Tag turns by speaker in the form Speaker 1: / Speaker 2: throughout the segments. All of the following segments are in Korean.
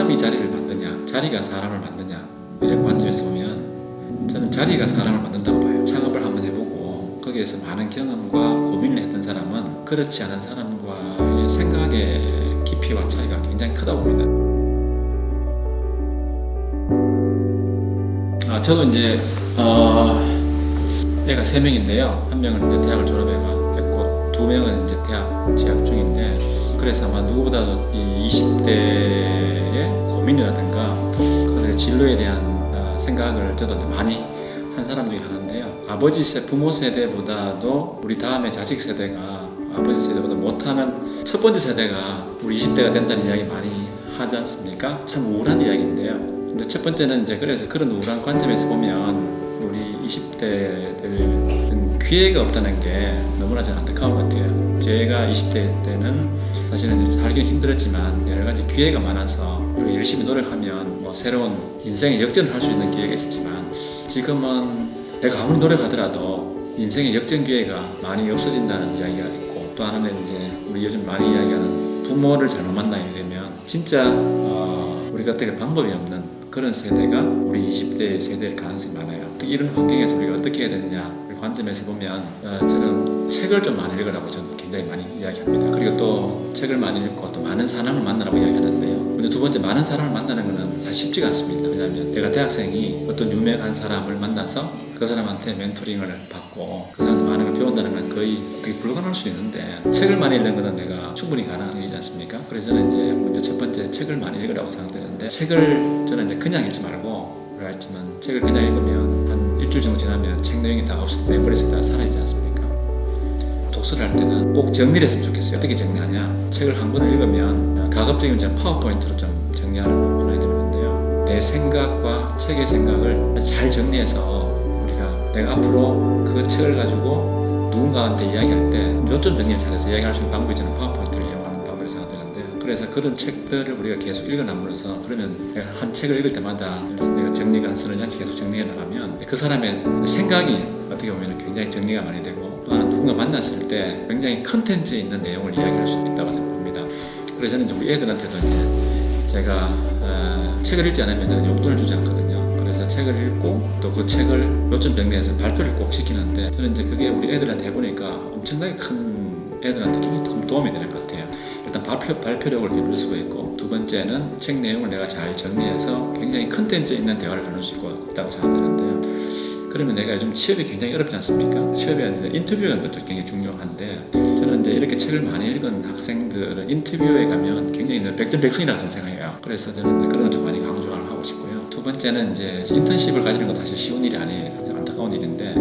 Speaker 1: 사람이 자리를 만드냐, 자리가 사람을 만드냐, 이런 관점에서 보면 저는 자리가 사람을 만든다고 봐요. 창업을 한번 해보고 거기에서 많은 경험과 고민을 했던 사람은 그렇지 않은 사람과의 생각의 깊이와 차이가 굉장히 크다고 봅니다. 저도 이제 애가 3명인데요. 한 명은 이제 대학을 졸업해가 두 명은 이제 대학 재학 중인데, 그래서 아마 누구보다도 이 20대의 고민이라든가 그들의 진로에 대한 생각을 저도 많이 한 사람 중에 하나인데요. 부모 세대보다도 우리 다음에 자식 세대가 아버지 세대보다 못하는 첫 번째 세대가 우리 20대가 된다는 이야기 많이 하지 않습니까? 참 우울한 이야기인데요. 근데 첫 번째는 이제 그래서 그런 우울한 관점에서 보면 우리 20대들은 기회가 없다는 게 너무나 좀 안타까운 것 같아요. 제가 20대 때는 사실은 살기는 힘들었지만 여러 가지 기회가 많아서 우리가 열심히 노력하면 뭐 새로운 인생의 역전을 할 수 있는 기회가 있었지만, 지금은 내가 아무리 노력하더라도 인생의 역전 기회가 많이 없어진다는 이야기가 있고, 또 하나는 이제 우리 요즘 많이 이야기하는 부모를 잘못 만나게 되면 진짜 우리가 어떻게 방법이 없는 그런 세대가 우리 20대 세대일 가능성이 많아요. 이런 환경에서 우리가 어떻게 해야 되느냐 관점에서 보면 저는 책을 좀 많이 읽으라고 저는 굉장히 많이 이야기합니다. 그리고 또 책을 많이 읽고 또 많은 사람을 만나라고 이야기하는데요. 근데 두 번째, 많은 사람을 만나는 것은 사실 쉽지가 않습니다. 왜냐하면 내가 대학생이 어떤 유명한 사람을 만나서 그 사람한테 멘토링을 받고 그 사람한테 많은 걸 배운다는 건 거의 어떻게 불가능할 수 있는데, 책을 많이 읽는 것은 내가 충분히 가능한 일이지 않습니까? 그래서 저는 이제 먼저 첫 번째 책을 많이 읽으라고 생각되는데, 책을 저는 이제 그냥 읽지 말고, 우리가 했지만 책을 그냥 읽으면 한 일주일 정도 지나면 책 내용이 다 내 머릿속에 다 사라지지 않습니까? 독서를 할 때는 꼭 정리를 했으면 좋겠어요. 어떻게 정리하냐? 책을 한 권을 읽으면 가급적이면 제가 파워포인트로 좀 정리하라고 권해드리는데요. 내 생각과 책의 생각을 잘 정리해서 우리가 내가 앞으로 그 책을 가지고 누군가한테 이야기할 때 요점 정리를 잘해서 이야기할 수 있는 방법이 저는 파워포인트를 이용하는 방법이라고 생각되는데, 그래서 그런 책들을 우리가 계속 읽어나면서, 그러면 내가 한 책을 읽을 때마다 내가 정리가 한 서너 장씩 계속 정리해 나가면 그 사람의 생각이 어떻게 보면 굉장히 정리가 많이 되고, 또 하나 누군가 만났을 때 굉장히 컨텐츠에 있는 내용을 이야기할 수 있다고 생각합니다. 그래서 저는 우리 애들한테도 이제 제가 책을 읽지 않으면 저는 용돈을 주지 않거든요. 그래서 책을 읽고 또 그 책을 요점 정리해서 발표를 꼭 시키는데, 저는 이제 그게 우리 애들한테 해보니까 엄청나게 큰 애들한테 굉장히 큰 도움이 되는 것 같아요. 일단 발표력을 기를 수가 있고, 두 번째는 책 내용을 내가 잘 정리해서 굉장히 컨텐츠 있는 대화를 나눌 수 있다고 생각되는데요. 그러면 내가 요즘 취업이 굉장히 어렵지 않습니까? 취업에 인터뷰하는 것도 굉장히 중요한데, 저는 이제 이렇게 책을 많이 읽은 학생들은 인터뷰에 가면 굉장히 백전백승이라고 생각해요. 그래서 저는 이제 그런 걸 좀 많이 강조를 하고 싶고요. 두 번째는 이제 인턴십을 가지는 건 사실 쉬운 일이 아니에요. 안타까운 일인데,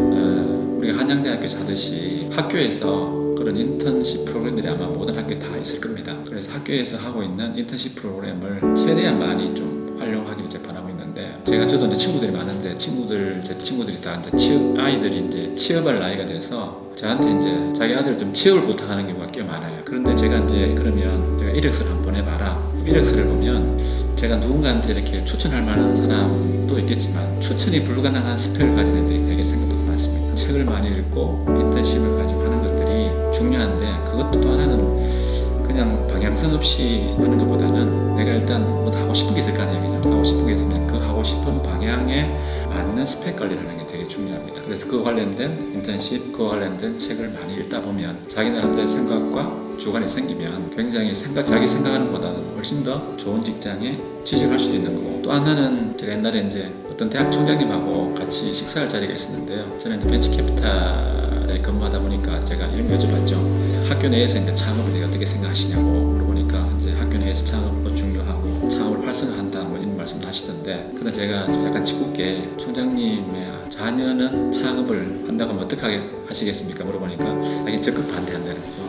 Speaker 1: 우리가 한양대학교에서 하듯이 학교에서 그런 인턴십 프로그램들이 아마 모든 학교에 다 있을 겁니다. 그래서 학교에서 하고 있는 인턴십 프로그램을 최대한 많이 좀 활용하기를 이제 바라고 있는데, 저도 이제 친구들이 많은데 제 친구들이 다 이제 아이들이 이제 취업할 나이가 돼서 저한테 이제 자기 아들 좀 취업을 부탁하는 경우가 꽤 많아요. 그런데 제가 이제 그러면 내가 이력서를 한번 보내봐라. 이력서를 보면 제가 누군가한테 이렇게 추천할 만한 사람도 있겠지만 추천이 불가능한 스펙을 가진 애들이 되게 생각보다 많습니다. 책을 많이 읽고 인턴십을 가지고 하는 것들이 중요한데, 그것도 또 하나는 그냥 방향성 없이 하는 것보다는 내가 일단 뭐 하고 싶은 게 있을 거 아니에요. 하고 싶은 게 있으면 그 하고 싶은 방향에 맞는 스펙 관리를 하는 게 되게 중요합니다. 그래서 그 관련된 인턴십, 그 관련된 책을 많이 읽다 보면 자기 나름대로 생각과 주관이 생기면 굉장히 자기 생각하는 것보다는 훨씬 더 좋은 직장에 취직할 수도 있는 거고, 또 하나는 제가 옛날에 이제 어떤 대학 총장님하고 같이 식사할 자리가 있었는데요. 저는 이제 벤처캐피탈에 근무하다 보니까 제가 이런 거 여쭤봤죠. 학교 내에서 이제 창업을 내가 어떻게 생각하시냐고 물어보니까 이제 학교 내에서 창업도 중요하고 창업을 활성화한다 뭐 이런 말씀 하시던데, 그런 제가 좀 약간 짓궂게 총장님의 자녀는 창업을 한다고 하면 어떻게 하시겠습니까? 물어보니까 자기는 적극 반대한다는 거죠.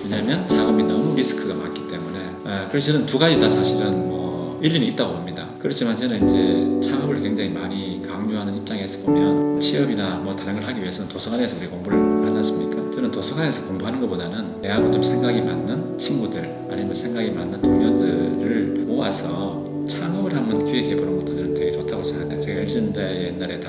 Speaker 1: 왜냐하면 창업이 너무 리스크가 많기 때문에. 그래서 저는 두 가지 다 사실은 뭐 일리는 있다고 봅니다. 그렇지만 저는 이제 창업을 굉장히 많이 강조하는 입장에서 보면 취업이나 뭐 다른 걸 하기 위해서는 도서관에서 우리 공부를 하지 않습니까? 저는 도서관에서 공부하는 것보다는 내하고 좀 생각이 맞는 친구들 아니면 생각이 맞는 동료들을 모아서 창업을 한번 기획해보는 것도 저는 되게 좋다고 생각해요. 제가 LG전자의 옛날에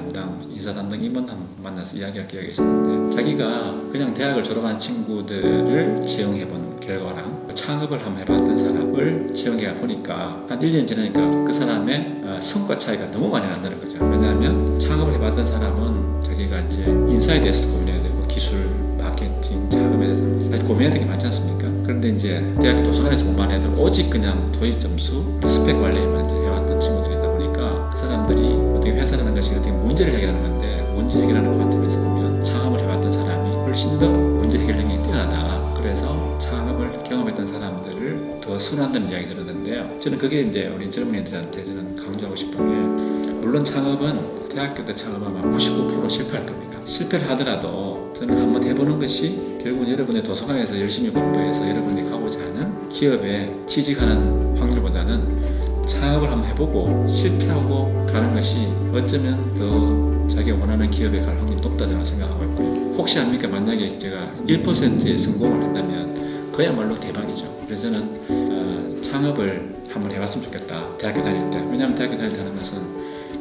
Speaker 1: 인사 담당 임원 만나서 이야기할 기억이 있었는데, 자기가 그냥 대학을 졸업한 친구들을 채용해보는 결과랑 창업을 한번 해봤던 사람을 채용해 보니까 한 1년 지나니까 그 사람의 성과 차이가 너무 많이 난다는 거죠. 왜냐하면 창업을 해봤던 사람은 자기가 이제 인사에 대해서도 고민해야 되고 기술, 마케팅, 자금에 대해서 사실 고민해야 되는 게 많지 않습니까? 그런데 이제 대학 도서관에서 공부한 애들 오직 그냥 토익 점수, 스펙 관리에만 이제 해왔던 친구들이다 보니까 그 사람들이 어떻게 회사라는 것이 어떻게 문제를 해결하는 건데 문제 해결하는 관점에서 보면 창업을 해봤던 사람이 훨씬 더 문제 해결 능력이 뛰어나다. 그래서 창업을 경험했던 사람들을 더 선호한다는 이야기 들었는데요. 저는 그게 이제 우리 젊은이들한테 저는 강조하고 싶은 게 물론 창업은 대학교 때 창업하면 99% 실패할 겁니다. 실패를 하더라도 저는 한번 해보는 것이 결국 여러분의 도서관에서 열심히 공부해서 여러분이 가고자 하는 기업에 취직하는 확률보다는 창업을 한번 해보고 실패하고 가는 것이 어쩌면 더 자기가 원하는 기업에 갈 확률이 높다 저는 생각하고 있고요. 혹시 압니까? 만약에 제가 1%의 성공을 한다면 그야말로 대박이죠. 그래서 저는 창업을 한번 해봤으면 좋겠다. 대학교 다닐 때. 왜냐하면 대학교 다닐 때 하는 것은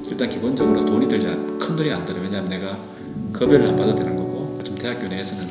Speaker 1: 일단 기본적으로 돈이 들지 큰 돈이 안 들어요. 왜냐하면 내가 급여를 안 받아도 되는 거고 좀 대학교 내에서는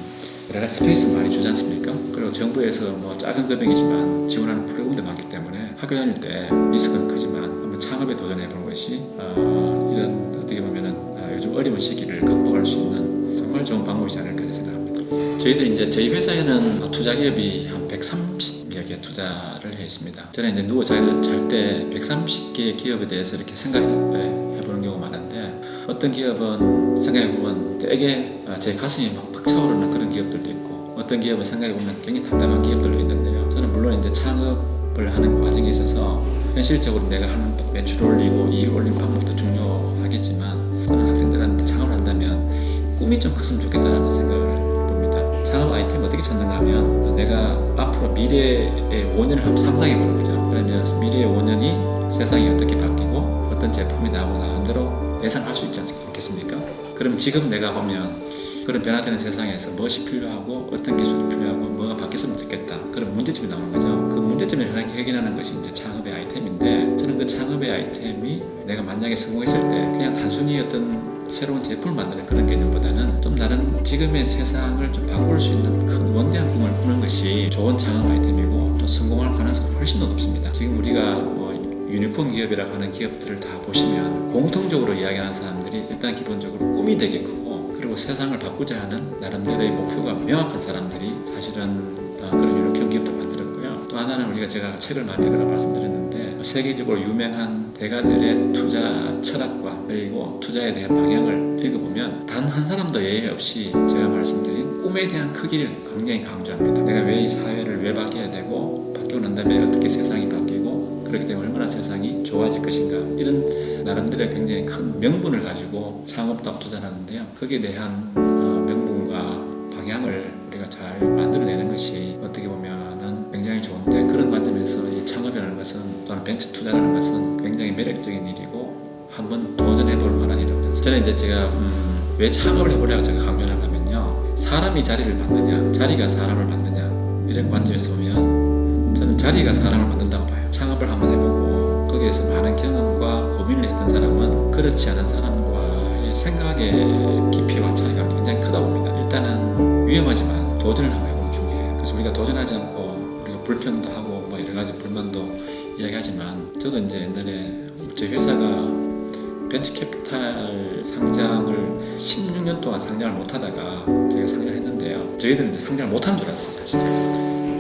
Speaker 1: 여러 가지 스페이스 많이 주지 않습니까? 그리고 정부에서 뭐 작은 금액이지만 지원하는 프로그램도 많기 때문에 학교 다닐 때 리스크는 크지만 한번 창업에 도전해 보는 것이 이런 어떻게 보면은 요즘 어려운 시기를 극복할 수 있는 정말 좋은 방법이지 않을까 생각합니다. 저희들 이제 저희 회사에는 투자 기업이 한 130여 개 투자를 해 있습니다. 저는 이제 누워 잘 때 130개의 기업에 대해서 이렇게 생각해 보는 경우가 많은데 어떤 기업은 생각해 보면 되게 제 가슴이 막 벅차오르는 그런 기업들도 있고 어떤 기업은 생각해 보면 굉장히 답답한 기업들도 있는데요. 저는 물론 이제 창업을 하는 과정에 있어서 현실적으로 내가 하는 매출 올리고 이익 올리는 방법도 중요하겠지만 저는 학생들한테 창업을 한다면 꿈이 좀 컸으면 좋겠다라는 생각을 봅니다. 창업 아이템 어떻게 찾는가 하면 내가 앞으로 미래의 5년을 한번 상상해 보는 거죠. 그러면 미래의 5년이 세상이 어떻게 바뀌고 어떤 제품이 나오는 대로 예상할 수 있지 않겠습니까? 그럼 지금 내가 보면 그런 변화되는 세상에서 무엇이 필요하고 어떤 기술이 필요하고 뭐가 바뀌었으면 좋겠다. 그런 문제점이 나오는 거죠. 그 문제점을 해결하는 것이 이제 창업의 아이템인데 저는 그 창업의 아이템이 내가 만약에 성공했을 때 그냥 단순히 어떤 새로운 제품을 만드는 그런 개념보다는 좀 나름 지금의 세상을 좀 바꿀 수 있는 큰 원대한 꿈을 꾸는 것이 좋은 창업 아이템이고 또 성공할 가능성이 훨씬 더 높습니다. 지금 우리가 뭐 유니콘 기업이라고 하는 기업들을 다 보시면 공통적으로 이야기하는 사람들이 일단 기본적으로 꿈이 되게 크고 그리고 세상을 바꾸자 하는 나름대로의 목표가 명확한 사람들이 사실은 그런 유니콘 기업도 만들었고요. 또 하나는 제가 책을 많이 읽으라 말씀드렸는데 세계적으로 유명한 대가들의 투자 철학과 그리고 투자에 대한 방향을 읽어보면 단 한 사람도 예외 없이 제가 말씀드린 꿈에 대한 크기를 굉장히 강조합니다. 내가 왜 이 사회를 왜 바뀌어야 되고 바뀌고 난 다음에 어떻게 세상이 바뀌고 그렇기 때문에 얼마나 세상이 좋아질 것인가 이런 나름대로 굉장히 큰 명분을 가지고 창업도 투자하는데요. 거기에 대한 명분과 방향을 우리가 잘 만들어내는 것이 어떻게 보면은 굉장히 좋은데 그런 관점에서 이 창업이라는 것은 또는 벤처 투자라는 것은 굉장히 매력적인 일이고 한번 도전해볼 만한 일이라고 생각합니다. 저는 이제 제가 왜 창업을 해보려고 제가 강조를 하냐면요. 사람이 자리를 만드냐 자리가 사람을 만드냐 이런 관점에서 보면 저는 자리가 사람을 만든다고 봐요. 창업을 한번 해보고 거기에서 많은 경험과 고민을 했던 사람은 그렇지 않은 사람과의 생각의 깊이와 차이가 굉장히 크다고 봅니다. 일단은 위험하지만 도전을 한번 해보는 중이에요. 그래서 우리가 도전하지 않고 우리가 불편도 하고 뭐 여러 가지 불만도 이야기하지만 저도 이제 옛날에 저희 회사가 벤처 캐피탈 상장을 16년 동안 상장을 못하다가 제가 상장을 했는데요. 저희들은 이제 상장을 못하는 줄 알았어요. 진짜.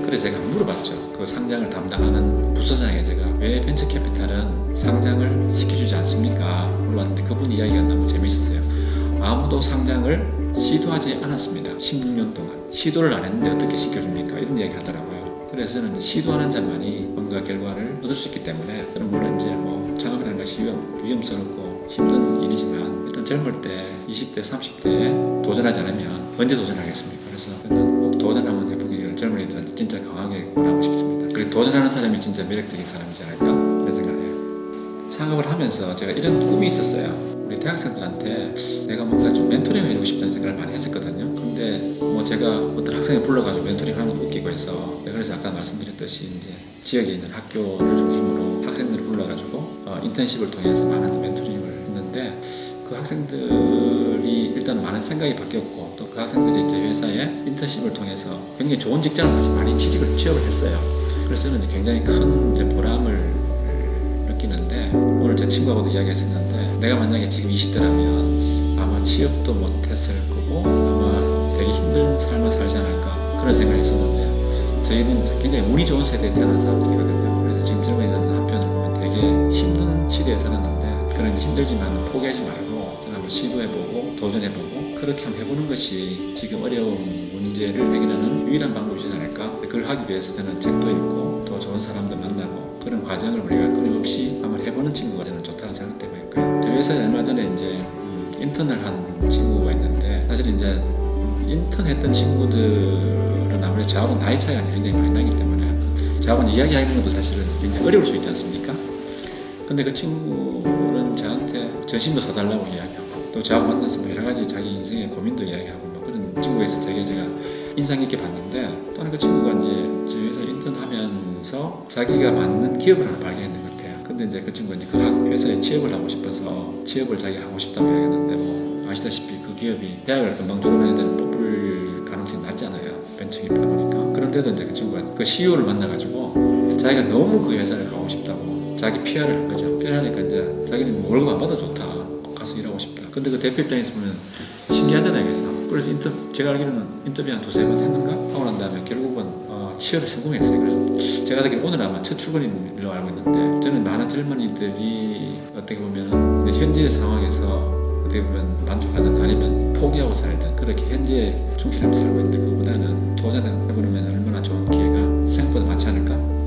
Speaker 1: 그래서 제가 물어봤죠. 그 상장을 담당하는 부서장에게 제가 왜 벤처 캐피탈은 상장을 시켜주지 않습니까? 물어봤는데 그분 이야기가 너무 재밌었어요. 아무도 상장을 시도하지 않았습니다. 16년 동안. 시도를 안 했는데 어떻게 시켜줍니까? 이런 이야기 하더라고요. 그래서 저는 이제 시도하는 자만이 뭔가 결과를 얻을 수 있기 때문에 저는 물론 이제 뭐 창업이라는 것이 위험스럽고 힘든 일이지만 일단 젊을 때 20대, 30대에 도전하지 않으면 언제 도전하겠습니까? 그래서 저는 꼭 도전 한번 해보기를 젊은이들한테 진짜 강하게 권하고 싶습니다. 그리고 도전하는 사람이 진짜 매력적인 사람이지 않을까 그런 생각해요. 창업을 하면서 제가 이런 꿈이 있었어요. 우리 대학생들한테 내가 뭔가 좀 멘토링 해주고 싶다는 생각을 많이 했었거든요. 근데 뭐 제가 어떤 학생을 불러가지고 멘토링 하는 것도 웃기고 해서 그래서 아까 말씀드렸듯이 이제 지역에 있는 학교를 중심으로 학생들을 불러가지고 인턴십을 통해서 많은 멘토링을 했는데 그 학생들이 일단 많은 생각이 바뀌었고 또 그 학생들이 이제 회사에 인턴십을 통해서 굉장히 좋은 직장을 사실 많이 취업을 했어요. 그래서 저는 이제 굉장히 큰 이제 보람을 느끼는데 오늘 제 친구하고도 이야기했었는데 내가 만약에 지금 20대라면 아마 취업도 못했을 거고 아마 되게 힘든 삶을 살지 않을까 그런 생각이 있었는데 저희는 굉장히 운이 좋은 세대에 태어난 사람들이거든요. 그래서 지금 젊은이들 한편으로 보면 되게 힘든 시대에 살았는데 그런 힘들지만 포기하지 말고 한번 시도해보고 도전해보고 그렇게 한번 해보는 것이 지금 어려운 문제를 해결하는 유일한 방법이지 않을까. 그걸 하기 위해서 저는 책도 읽고 또 좋은 사람들 만나고 그런 과정을 우리가 끊임없이 한번 해보는 친구가 저는 좋다고 생각되고 있고요. 저희 회사에 얼마 전에 이제 인턴을 한 친구가 있는데 사실 이제 인턴 했던 친구들은 아무래도 저하고 나이 차이가 굉장히 많이 나기 때문에 저하고 이야기하는 것도 사실은 굉장히 어려울 수 있지 않습니까? 근데 그 친구는 저한테 전신도 사달라고 이야기하고 또 저하고 만나서 뭐 여러 가지 자기 인생의 고민도 이야기하고 뭐 그런 친구에서 제가 인상 깊게 봤는데 또한 그 친구가 이제 저희 회사 인턴하면서 자기가 맞는 기업을 하나 발견했는 것 같아요. 근데 이제 그 친구가 이제 그 회사에 취업을 하고 싶어서 취업을 자기가 하고 싶다고 이야기했는데 뭐 아시다시피 그 기업이 대학을 금방 졸업한 애들은 뽑을 가능성이 낮잖아요. 벤처 기업이다 보니까. 그런데도 이제 그 친구가 그 CEO를 만나가지고 자기가 너무 그 회사를 가고 싶다고 자기 PR을 한 거죠. PR하니까 이제 자기는 뭐 월급 안 받아도 좋다. 가서 일하고 싶다. 근데 그 대표 입장에서 보면 신기하잖아요. 그래서 제가 알기로는 인터뷰 한 두세 번 했는가 하고 난 다음에 결국은 취업에 성공했어요. 그래서 제가 알기로 오늘 아마 첫 출근일로 알고 있는데 저는 많은 젊은이들이 어떻게 보면 현재의 상황에서 어떻게 보면 만족하든 아니면 포기하고 살든 그렇게 현재에 충실하며 살고 있는데 그거보다는 도전해보면 얼마나 좋은 기회가 생각보다 많지 않을까?